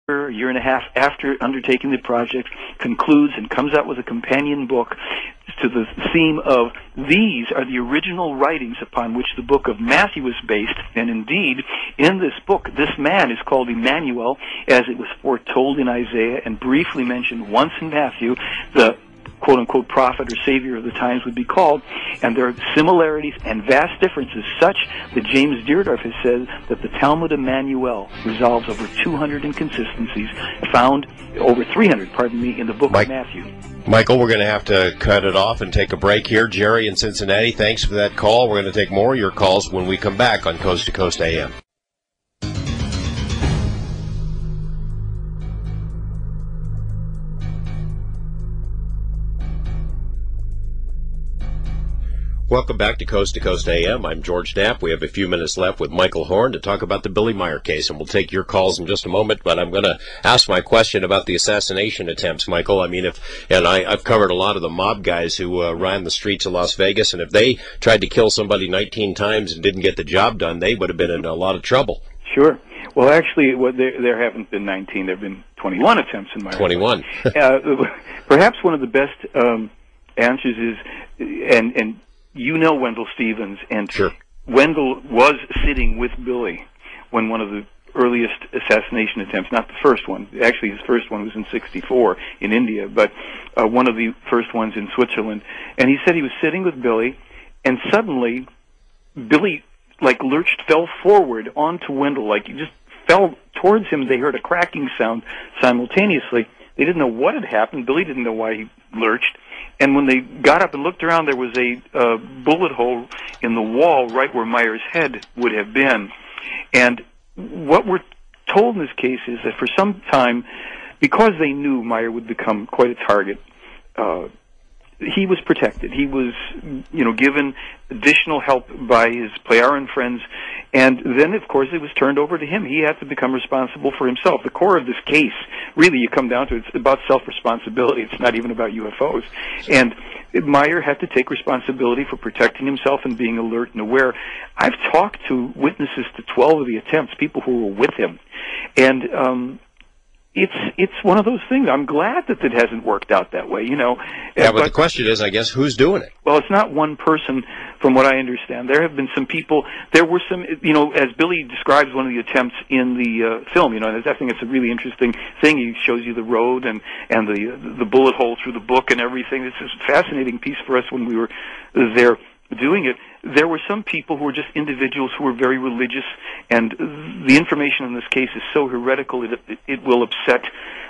a year and a half after undertaking the project, concludes and comes out with a companion book to the theme of these are the original writings upon which the book of Matthew is based. And indeed, in this book, this man is called Emmanuel, as it was foretold in Isaiah and briefly mentioned once in Matthew, the quote-unquote prophet or savior of the times would be called, and there are similarities and vast differences such that James Deardorff has said that the Talmud Emmanuel resolves over 200 inconsistencies found, over 300, pardon me, in the book of Matthew. Michael, we're going to have to cut it off and take a break here. Jerry in Cincinnati, thanks for that call. We're going to take more of your calls when we come back on Coast to Coast AM. Welcome back to Coast AM. I'm George Knapp. We have a few minutes left with Michael Horn to talk about the Billy Meier case, and we'll take your calls in just a moment, but I'm going to ask my question about the assassination attempts, Michael. I mean, I've covered a lot of the mob guys who ran the streets of Las Vegas, and if they tried to kill somebody 19 times and didn't get the job done, they would have been in a lot of trouble. Sure. Well, actually, there haven't been 19. There have been 21 attempts in Meier. 21. Perhaps one of the best answers is, and you know Wendell Stevens, and sure. Wendell was sitting with Billy when one of the earliest assassination attempts, not the first one, actually his first one was in '64 in India, but one of the first ones in Switzerland. And he said he was sitting with Billy, and suddenly Billy, fell forward onto Wendell, he just fell towards him. They heard a cracking sound simultaneously. They didn't know what had happened. Billy didn't know why he lurched. And when they got up and looked around, there was a bullet hole in the wall right where Meier's head would have been. And what we're told in this case is that for some time, because they knew Meier would become quite a target, he was protected. He was, given additional help by his Plejaran friends, and then, of course, it was turned over to him. He had to become responsible for himself. The core of this case, really, you come down to it, it's about self-responsibility. It's not even about UFOs. And Meier had to take responsibility for protecting himself and being alert and aware. I've talked to witnesses to 12 of the attempts, people who were with him, and it's one of those things. I'm glad that it hasn't worked out that way, Yeah, but the question is, I guess, who's doing it? Well, it's not one person, from what I understand. There have been some people. There were some, as Billy describes one of the attempts in the film. And I think it's a really interesting thing. He shows you the road and the bullet hole through the book and everything. This is a fascinating piece for us when we were there doing it. There were some people who were just individuals who were very religious, and the information in this case is so heretical it will upset,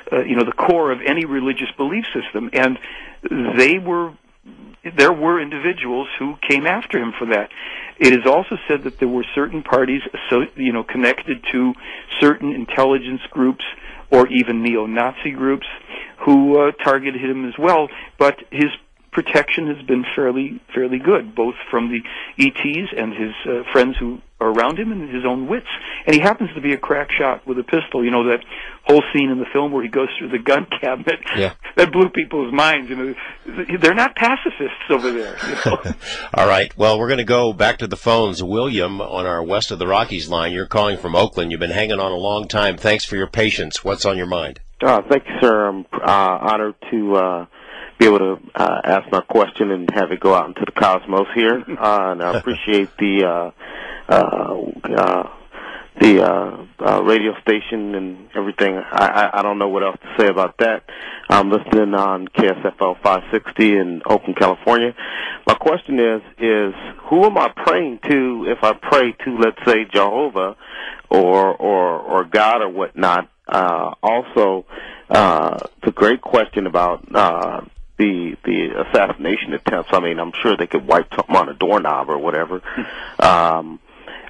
the core of any religious belief system. And there were individuals who came after him for that. It is also said that there were certain parties, connected to certain intelligence groups or even neo-Nazi groups who targeted him as well. But his protection has been fairly good, both from the ETs and his friends who are around him and his own wits. And he happens to be a crack shot with a pistol. That whole scene in the film where he goes through the gun cabinet, yeah. That blew people's minds. They're not pacifists over there. All right. Well, we're going to go back to the phones. William on our West of the Rockies line. You're calling from Oakland. You've been hanging on a long time. Thanks for your patience. What's on your mind? Thank you, sir. I'm honored to be able to ask my question and have it go out into the cosmos here. And I appreciate the radio station and everything. I don't know what else to say about that. I'm listening on KSFL 560 in Oakland, California. My question is who am I praying to if I pray to, let's say, Jehovah or God or whatnot? Also, the great question about the assassination attempts. I mean, I'm sure they could wipe something on a doorknob or whatever.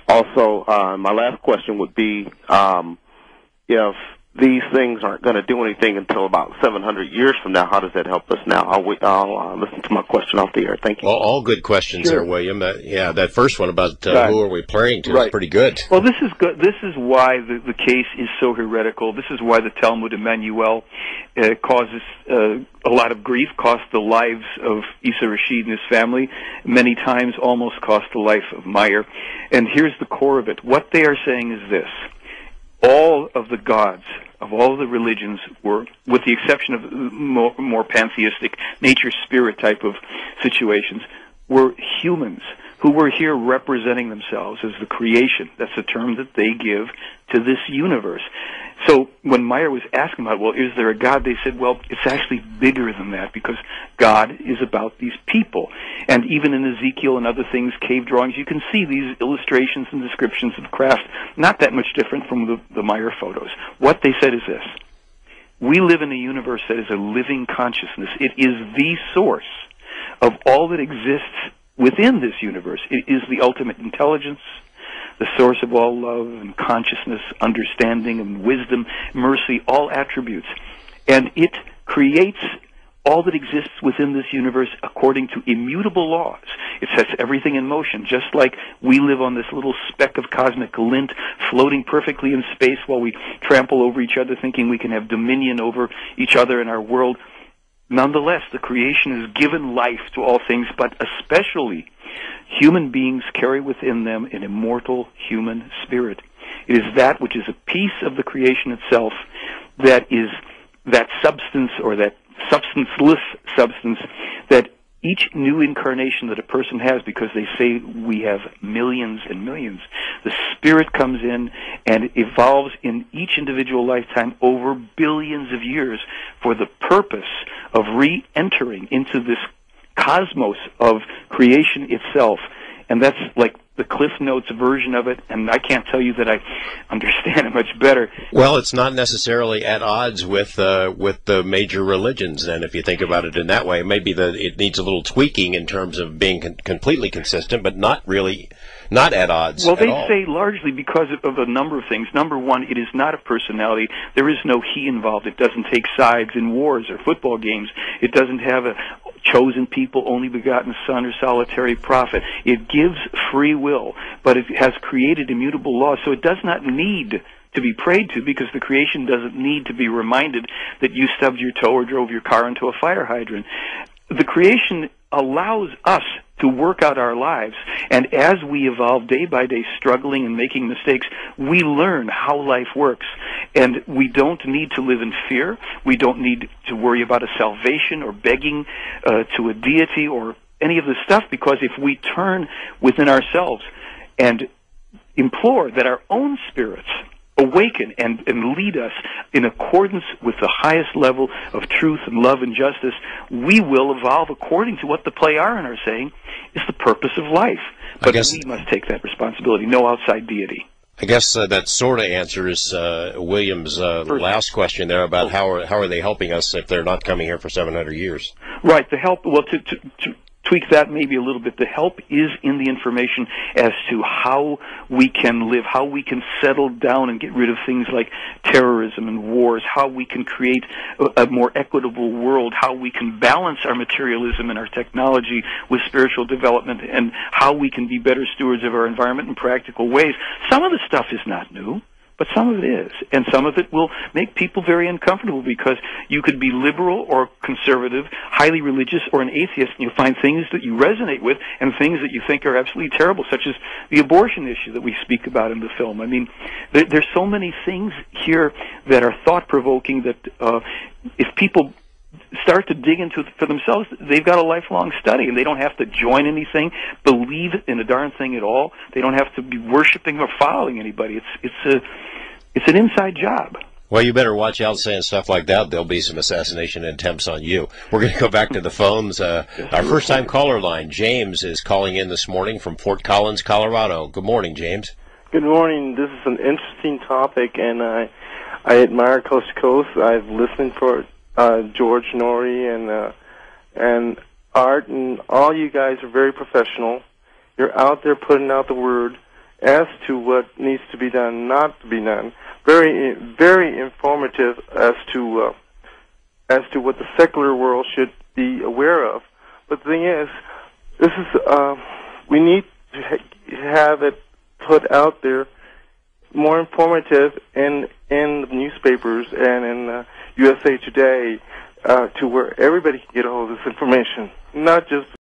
Also, my last question would be, if these things aren't going to do anything until about 700 years from now, how does that help us now? I'll listen to my question off the air. Thank you. Well, all good questions there, William. That first one about who are we praying to is pretty good. Well, this is good. This is why the case is so heretical. This is why the Talmud Emmanuel causes a lot of grief, cost the lives of Issa Rashid and his family, many times almost cost the life of Meier. And here's the core of it. What they are saying is this. All of the gods of all the religions were, with the exception of more pantheistic nature spirit type of situations, were humans who were here representing themselves as the creation. That's a term that they give to this universe. So when Meier was asking about, well, is there a God? They said, well, it's actually bigger than that, because God is about these people. And even in Ezekiel and other things, cave drawings, you can see these illustrations and descriptions of craft, not that much different from the Meier photos. What they said is this: we live in a universe that is a living consciousness. It is the source of all that exists within this universe. It is the ultimate intelligence, the source of all love and consciousness, understanding and wisdom, mercy, all attributes. And it creates all that exists within this universe according to immutable laws. It sets everything in motion, just like we live on this little speck of cosmic lint floating perfectly in space while we trample over each other thinking we can have dominion over each other and our world. Nonetheless, the creation has given life to all things, but especially human beings carry within them an immortal human spirit. It is that which is a piece of the creation itself that is that substance, or that substanceless substance, that each new incarnation that a person has, because they say we have millions and millions, the spirit comes in and evolves in each individual lifetime over billions of years for the purpose of re-entering into this cosmos of creation itself. And that's like the Cliff Notes version of it, and I can't tell you that I understand it much better. Well, it's not necessarily at odds with the major religions, then, if you think about it in that way. Maybe it needs a little tweaking in terms of being completely consistent, but not at odds. Well, they say largely because of a number of things. Number one, it is not a personality. There is no he involved. It doesn't take sides in wars or football games. It doesn't have a chosen people, only begotten son, or solitary prophet. It gives free will, but it has created immutable laws, so it does not need to be prayed to, because the creation doesn't need to be reminded that you stubbed your toe or drove your car into a fire hydrant. The creation allows us to work out our lives, and as we evolve day by day, struggling and making mistakes, we learn how life works. And we don't need to live in fear. We don't need to worry about a salvation or begging to a deity or any of this stuff, because if we turn within ourselves and implore that our own spirits awaken and lead us in accordance with the highest level of truth and love and justice, we will evolve according to what the Pleiaren are saying is the purpose of life. But we must take that responsibility, no outside deity. I guess that sort of answers William's last question there about how are they helping us if they're not coming here for 700 years? Right, the help, well, to tweak that maybe a little bit. The help is in the information as to how we can live, how we can settle down and get rid of things like terrorism and wars, how we can create a more equitable world, how we can balance our materialism and our technology with spiritual development, and how we can be better stewards of our environment in practical ways. Some of the stuff is not new, but some of it is, and some of it will make people very uncomfortable, because you could be liberal or conservative, highly religious or an atheist, and you'll find things that you resonate with and things that you think are absolutely terrible, such as the abortion issue that we speak about in the film. I mean, there's so many things here that are thought-provoking that if people start to dig into it for themselves, they've got a lifelong study, and they don't have to join anything, believe in a darn thing at all. They don't have to be worshiping or following anybody. It's an inside job. Well, you better watch out saying stuff like that. There'll be some assassination attempts on you. We're going to go back to the phones. Our first-time caller line, James, is calling in this morning from Fort Collins, Colorado. Good morning, James. Good morning. This is an interesting topic, and I admire Coast to Coast. I've listened for George Norrie and Art, and all you guys are very professional. You're out there putting out the word as to what needs to be done, not to be done. Very, very informative as to what the secular world should be aware of. But the thing is, this is we need to have it put out there more informative in the newspapers and in USA Today, to where everybody can get a hold of this information, not just